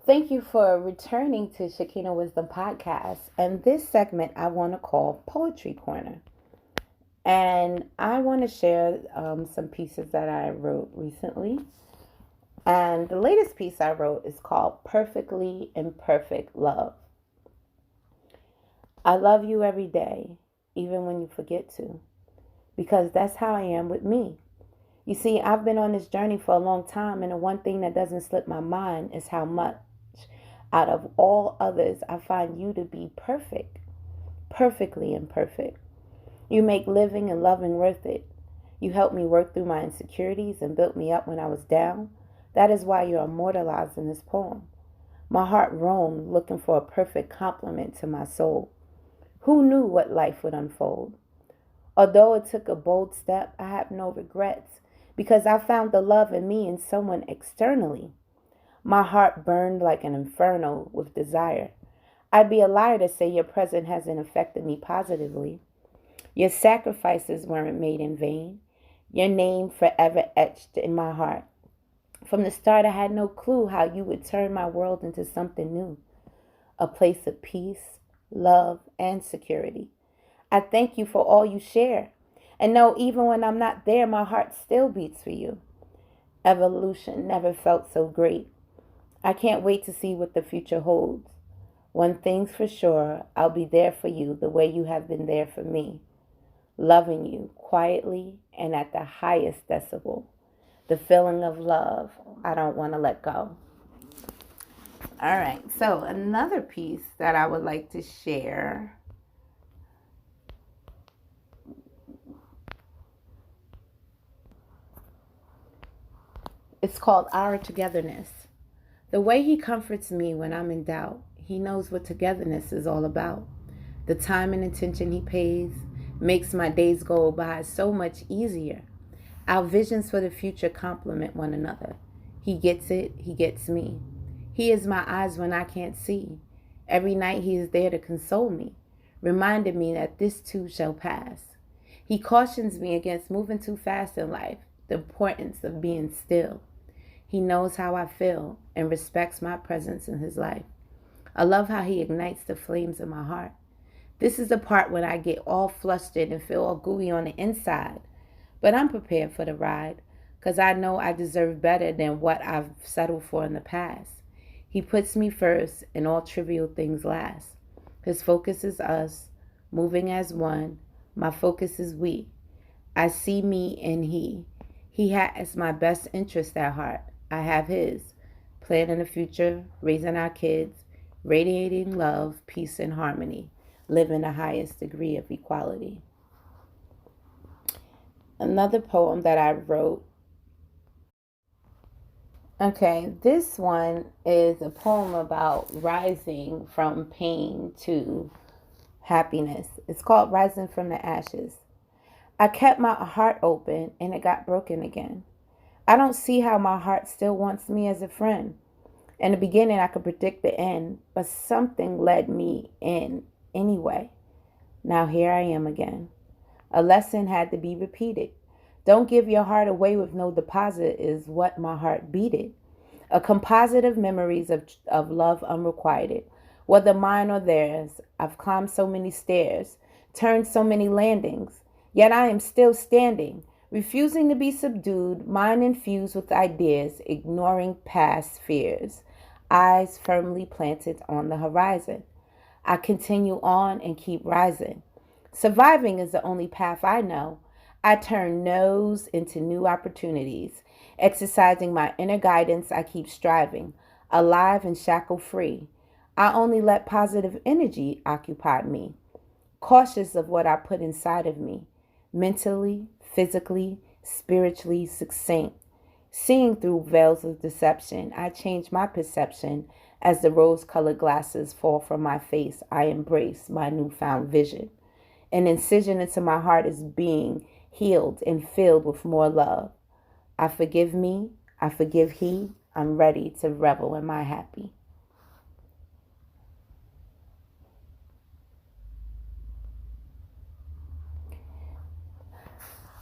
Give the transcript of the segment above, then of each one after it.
Thank you for returning to Shekinah Wisdom Podcast. And this segment I want to call Poetry Corner. And I want to share some pieces that I wrote recently. And the latest piece I wrote is called Perfectly Imperfect Love. I love you every day, even when you forget to, because that's how I am with me. You see, I've been on this journey for a long time, and the one thing that doesn't slip my mind is how much out of all others I find you to be perfect, perfectly imperfect. You make living and loving worth it. You helped me work through my insecurities and built me up when I was down. That is why you're immortalized in this poem. My heart roamed looking for a perfect complement to my soul. Who knew what life would unfold? Although it took a bold step, I have no regrets because I found the love in me and someone externally. My heart burned like an inferno with desire. I'd be a liar to say your presence hasn't affected me positively. Your sacrifices weren't made in vain. Your name forever etched in my heart. From the start, I had no clue how you would turn my world into something new, a place of peace, love, and security. I thank you for all you share. And know even when I'm not there, my heart still beats for you. Evolution never felt so great. I can't wait to see what the future holds. One thing's for sure, I'll be there for you the way you have been there for me, loving you quietly and at the highest decibel. The feeling of love I don't want to let go. All right, so another piece that I would like to share. It's called Our Togetherness. The way he comforts me when I'm in doubt, he knows what togetherness is all about. The time and attention he pays makes my days go by so much easier. Our visions for the future complement one another. He gets it, he gets me. He is my eyes when I can't see. Every night he is there to console me, reminding me that this too shall pass. He cautions me against moving too fast in life, the importance of being still. He knows how I feel and respects my presence in his life. I love how he ignites the flames in my heart. This is the part when I get all flustered and feel all gooey on the inside. But I'm prepared for the ride because I know I deserve better than what I've settled for in the past. He puts me first and all trivial things last. His focus is us, moving as one. My focus is we. I see me and he. He has my best interest at heart. I have his. Planning the future, raising our kids, radiating love, peace, and harmony, living the highest degree of equality. Another poem that I wrote. Okay, this one is a poem about rising from pain to happiness. It's called Rising from the Ashes. I kept my heart open and it got broken again. I don't see how my heart still wants me as a friend. In the beginning, I could predict the end, but something led me in anyway. Now here I am again. A lesson had to be repeated. Don't give your heart away with no deposit is what my heart beated. A composite of memories of love unrequited. Whether mine or theirs, I've climbed so many stairs, turned so many landings, yet I am still standing, refusing to be subdued, mind infused with ideas, ignoring past fears, eyes firmly planted on the horizon. I continue on and keep rising. Surviving is the only path I know. I turn no's into new opportunities. Exercising my inner guidance, I keep striving, alive and shackle free. I only let positive energy occupy me, cautious of what I put inside of me, mentally, physically, spiritually succinct. Seeing through veils of deception, I change my perception. As the rose-colored glasses fall from my face, I embrace my newfound vision. An incision into my heart is being healed and filled with more love. I forgive me, I forgive he, I'm ready to revel in my happy.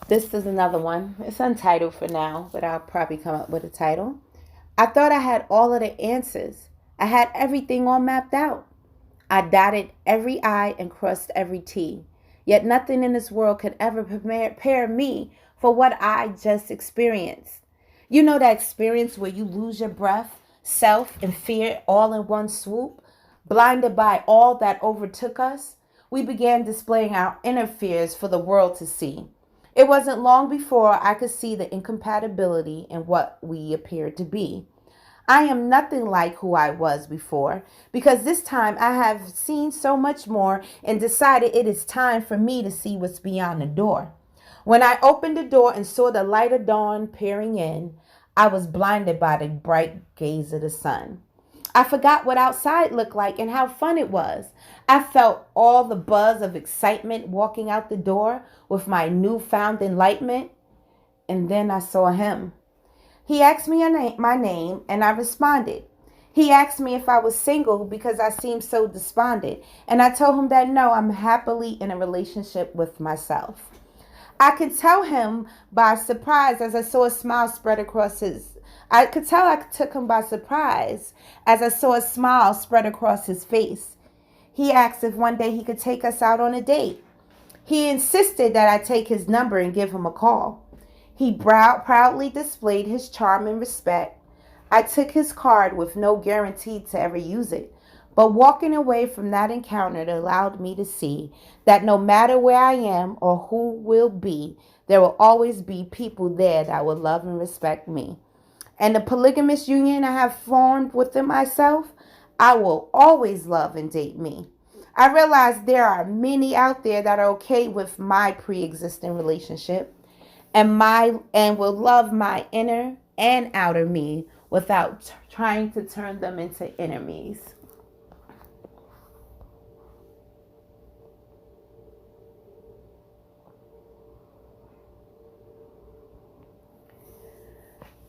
This is another one. It's untitled for now, but I'll probably come up with a title. I thought I had all of the answers. I had everything all mapped out. I dotted every I and crossed every T. Yet nothing in this world could ever prepare me for what I just experienced. You know that experience where you lose your breath, self, and fear all in one swoop? Blinded by all that overtook us, we began displaying our inner fears for the world to see. It wasn't long before I could see the incompatibility in what we appeared to be. I am nothing like who I was before because this time I have seen so much more and decided it is time for me to see what's beyond the door. When I opened the door and saw the light of dawn peering in, I was blinded by the bright gaze of the sun. I forgot what outside looked like and how fun it was. I felt all the buzz of excitement walking out the door with my newfound enlightenment, and then I saw him. He asked me my name, and I responded. He asked me if I was single because I seemed so despondent, and I told him that no, I'm happily in a relationship with myself. I could tell him by surprise as I saw a smile spread across his. I could tell I took him by surprise as I saw a smile spread across his face. He asked if one day he could take us out on a date. He insisted that I take his number and give him a call. He proudly displayed his charm and respect. I took his card with no guarantee to ever use it. But walking away from that encounter allowed me to see that no matter where I am or who will be, there will always be people there that will love and respect me. And the polygamous union I have formed within myself, I will always love and date me. I realize there are many out there that are okay with my pre-existing relationship and will love my inner and outer me without trying to turn them into enemies.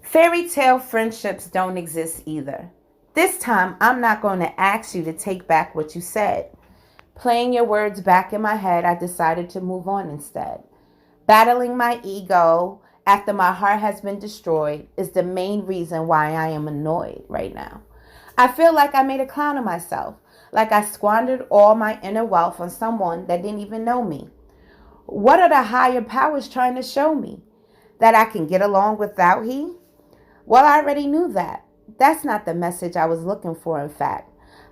Fairy tale friendships don't exist either. This time, I'm not going to ask you to take back what you said. Playing your words back in my head, I decided to move on instead. Battling my ego after my heart has been destroyed is the main reason why I am annoyed right now. I feel like I made a clown of myself, like I squandered all my inner wealth on someone that didn't even know me. What are the higher powers trying to show me? That I can get along without he? Well, I already knew that. That's not the message I was looking for, in fact.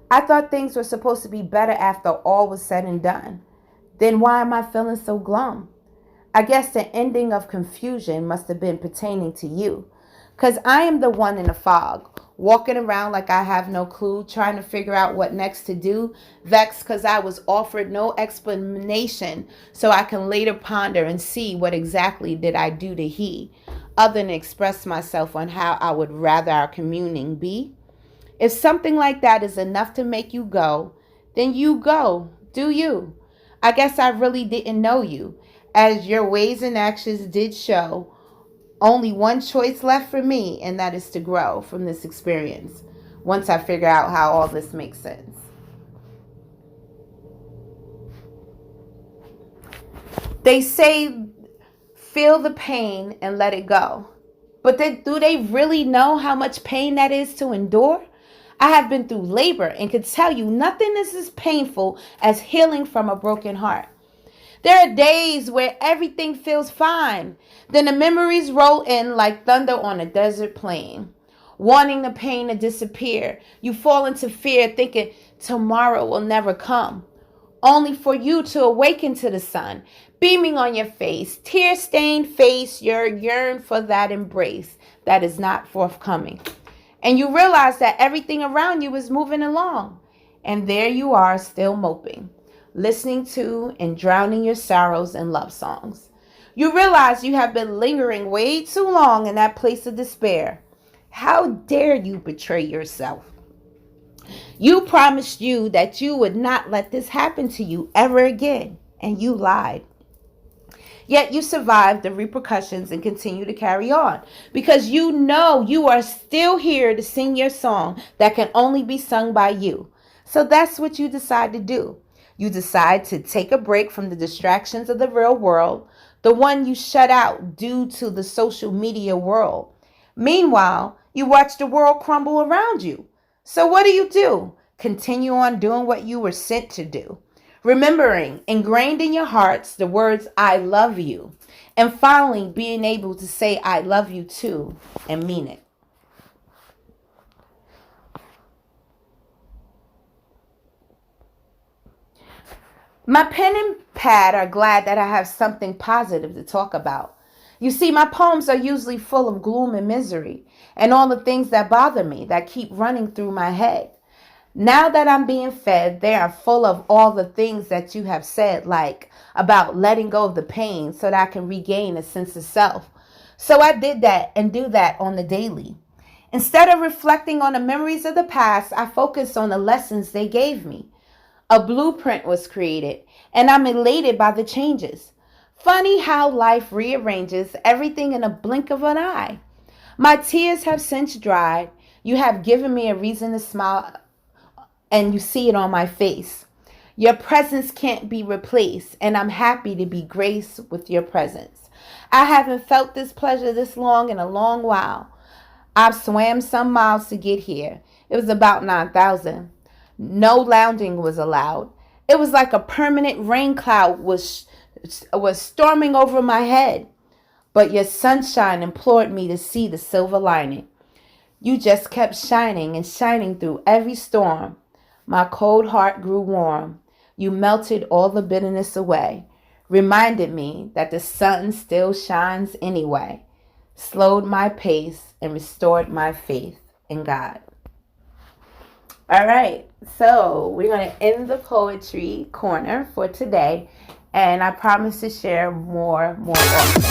I thought things were supposed to be better after all was said and done. Then why am I feeling so glum? I guess the ending of confusion must have been pertaining to you. Because I am the one in the fog, walking around like I have no clue, trying to figure out what next to do, vexed because I was offered no explanation so I can later ponder and see what exactly did I do to he, other than express myself on how I would rather our communing be. If something like that is enough to make you go, then you go. Do you? I guess I really didn't know you, as your ways and actions did show. Only one choice left for me, and that is to grow from this experience once I figure out how all this makes sense. They say feel the pain and let it go. But do they really know how much pain that is to endure? I have been through labor and can tell you nothing is as painful as healing from a broken heart. There are days where everything feels fine. Then the memories roll in like thunder on a desert plain. Wanting the pain to disappear, you fall into fear thinking tomorrow will never come. Only for you to awaken to the sun, beaming on your face, tear-stained face, you yearn for that embrace that is not forthcoming. And you realize that everything around you is moving along. And there you are still moping, listening to and drowning your sorrows in love songs. You realize you have been lingering way too long in that place of despair. How dare you betray yourself? You promised you that you would not let this happen to you ever again, and you lied. Yet you survived the repercussions and continue to carry on because you know you are still here to sing your song that can only be sung by you. So that's what you decide to do. You decide to take a break from the distractions of the real world, the one you shut out due to the social media world. Meanwhile, you watch the world crumble around you. So what do? Continue on doing what you were sent to do. Remembering, ingrained in your hearts, the words, I love you. And finally, being able to say, I love you too, and mean it. My pen and pad are glad that I have something positive to talk about. You see, my poems are usually full of gloom and misery, and all the things that bother me that keep running through my head. Now that I'm being fed, they are full of all the things that you have said, like about letting go of the pain so that I can regain a sense of self. So I did that and do that on the daily. Instead of reflecting on the memories of the past, I focused on the lessons they gave me. A blueprint was created, and I'm elated by the changes. Funny how life rearranges everything in a blink of an eye. My tears have since dried. You have given me a reason to smile, and you see it on my face. Your presence can't be replaced, and I'm happy to be graced with your presence. I haven't felt this pleasure this long in a long while. I've swam some miles to get here. It was about 9,000. No lounging was allowed. It was like a permanent rain cloud was storming over my head. But your sunshine implored me to see the silver lining. You just kept shining and shining through every storm. My cold heart grew warm. You melted all the bitterness away, reminded me that the sun still shines anyway, slowed my pace, and restored my faith in God. All right, so we're going to end the poetry corner for today, and I promise to share more often.